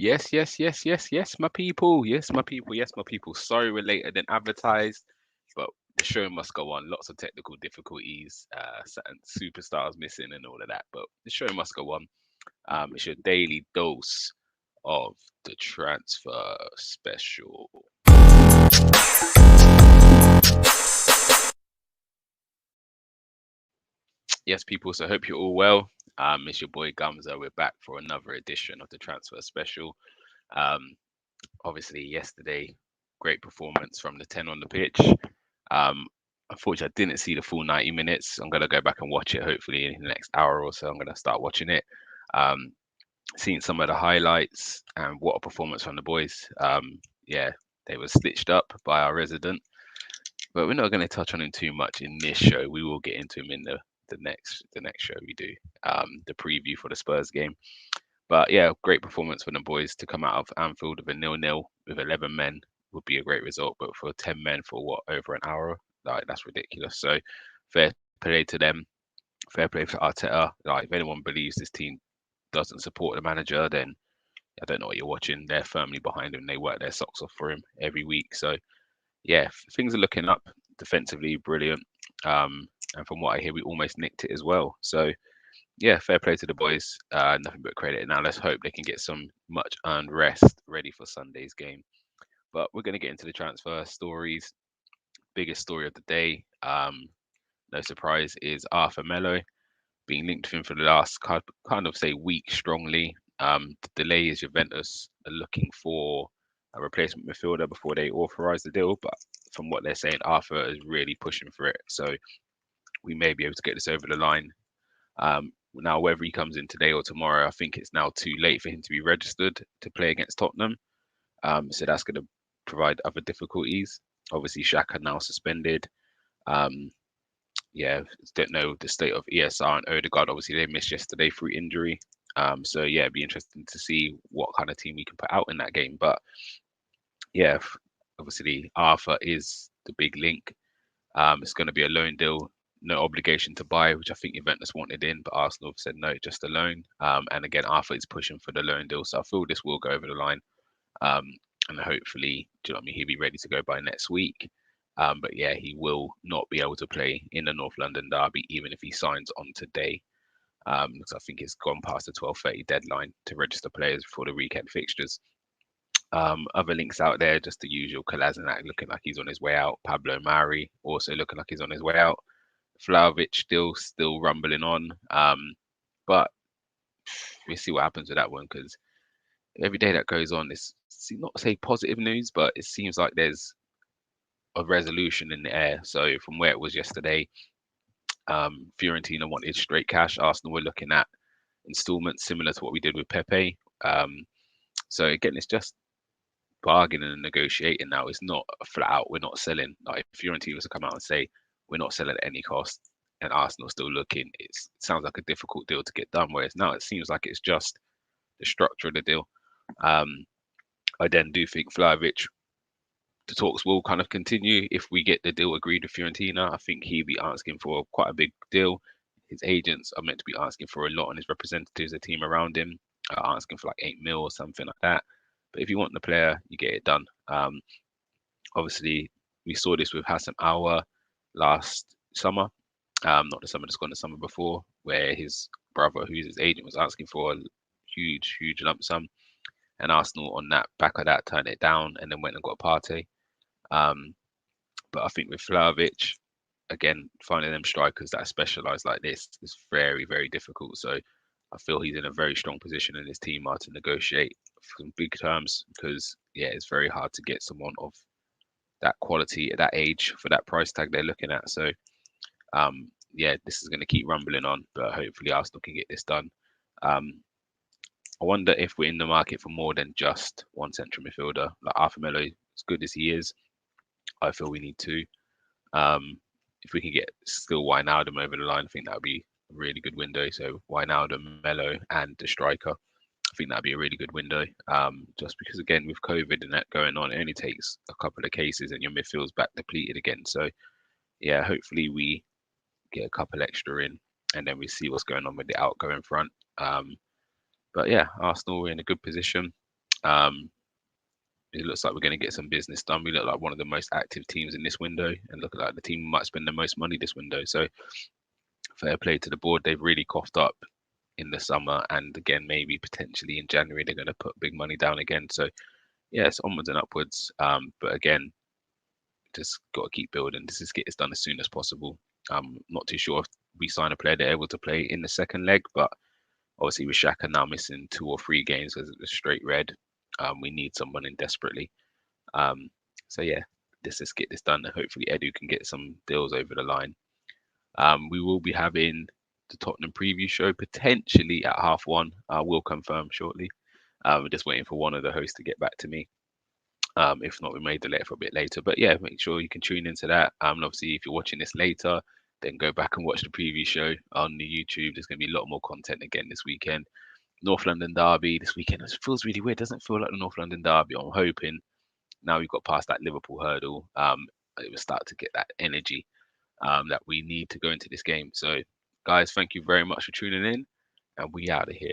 Yes, yes, yes, yes, yes, my people. Yes, my people. Yes, my people. Sorry we're later than advertised, but the show must go on. Lots of technical difficulties, certain superstars missing and all of that, but the show must go on. It's your daily dose of the transfer special. Yes, people. So hope you're all well. It's your boy Gumza. We're back for another edition of the transfer special. Um, Obviously, yesterday, great performance from the 10 on the pitch. Um, Unfortunately, I didn't see the full 90 minutes. I'm going to go back and watch it hopefully in the next hour or so. I'm going to start watching it. Um, Seeing some of the highlights and what a performance from the boys. Yeah, they were stitched up by our resident, but we're not going to touch on him too much in this show. We will get into him in the next show we do, the preview for the Spurs game. But yeah, great performance from the boys to come out of Anfield with a 0-0 with 11 men would be a great result. But for 10 men for what, over an hour, like that's ridiculous. So fair play to them. Fair play for Arteta. Like if anyone believes this team doesn't support the manager, then I don't know what you're watching. They're firmly behind him. They work their socks off for him every week. So yeah, things are looking up defensively, brilliant. And from what I hear, we almost nicked it as well. So yeah, fair play to the boys. Nothing but credit. Now let's hope they can get some much earned rest ready for Sunday's game. But we're going to get into the transfer stories. Biggest story of the day, no surprise, is Arthur Melo being linked to him for the last kind of say week strongly. The delay is Juventus are looking for a replacement midfielder before they authorise the deal. But from what they're saying, Arthur is really pushing for it. So we may be able to get this over the line. Now, whether he comes in today or tomorrow, I think it's now too late for him to be registered to play against Tottenham. So that's going to provide other difficulties. Obviously, Xhaka now suspended. Um, yeah, don't know the state of ESR and Odegaard. Obviously, they missed yesterday through injury. So yeah, it'd be interesting to see what kind of team we can put out in that game. But yeah, obviously Arthur is the big link. It's going to be a loan deal, no obligation to buy, which I think Juventus wanted in, but Arsenal have said no, just a loan. And again, Arthur is pushing for the loan deal, so I feel this will go over the line. Um, and hopefully, do you know what I mean? He'll be ready to go by next week. But yeah, he will not be able to play in the North London derby, even if he signs on today. Because I think it's gone past the 12:30 deadline to register players for the weekend fixtures. Other links out there, just the usual. Kolasinac looking like he's on his way out. Pablo Mari also looking like he's on his way out. Vlahovic still rumbling on. But we'll see what happens with that one because every day that goes on, it's not to say positive news, but it seems like there's a resolution in the air. So from where it was yesterday, Fiorentina wanted straight cash. Arsenal were looking at installments similar to what we did with Pepe. So again, it's just bargaining and negotiating now. It's not a flat out, we're not selling. Like if Fiorentina was to come out and say, we're not selling at any cost, and Arsenal still looking, it sounds like a difficult deal to get done. Whereas now it seems like it's just the structure of the deal. Um, I then do think Vlahovic, the talks will kind of continue if we get the deal agreed with Fiorentina. I think he'd be asking for quite a big deal. His agents are meant to be asking for a lot, and his representatives, the team around him, are asking for like 8 mil or something like that. But if you want the player, you get it done. Obviously, we saw this with Hassan Aouar last summer, not the summer just gone, the summer before, where his brother, who's his agent, was asking for a huge lump sum, and Arsenal on that back of that turned it down and then went and got Partey. Um, but I think with Vlahovic, again, finding them strikers that are specialised like this is very difficult. So I feel he's in a very strong position in his team to negotiate some big terms because yeah, it's very hard to get someone of that quality at that age for that price tag they're looking at. So yeah, this is going to keep rumbling on, but hopefully Arsenal can get this done. Um, I wonder if we're in the market for more than just one central midfielder. Like Arthur Melo, as good as he is, I feel we need two. Um, if we can get still Wijnaldum over the line, I think that would be a really good window. So Wijnaldum, Melo, and the striker. I think that'd be a really good window. Just because again with COVID and that going on, it only takes a couple of cases and your midfield's back depleted again. So yeah, hopefully we get a couple extra in, and then we see what's going on with the outgoing front. But yeah, Arsenal are in a good position. Um, it looks like we're going to get some business done. We look like one of the most active teams in this window, and look like the team who might spend the most money this window. So fair play to the board. They've really coughed up in the summer, and again, maybe potentially in January they're going to put big money down again. So yes, onwards and upwards. But again, just got to keep building. Just get this done as soon as possible. Not too sure if we sign a player they're able to play in the second leg, but obviously with Shaka now missing 2 or 3 games because of the straight red, we need someone in desperately. Um, so yeah, let's just get this done. And hopefully Edu can get some deals over the line. We will be having the Tottenham preview show potentially at 1:30. We'll confirm shortly. We're just waiting for one of the hosts to get back to me. If not, we may delay it for a bit later. But yeah, make sure you can tune into that. And obviously, if you're watching this later, then go back and watch the preview show on the YouTube. There's going to be a lot more content again this weekend. North London Derby this weekend. It feels really weird. It doesn't feel like the North London Derby. I'm hoping now we've got past that Liverpool hurdle. It will start to get that energy that we need to go into this game. So, guys, thank you very much for tuning in, and we out of here.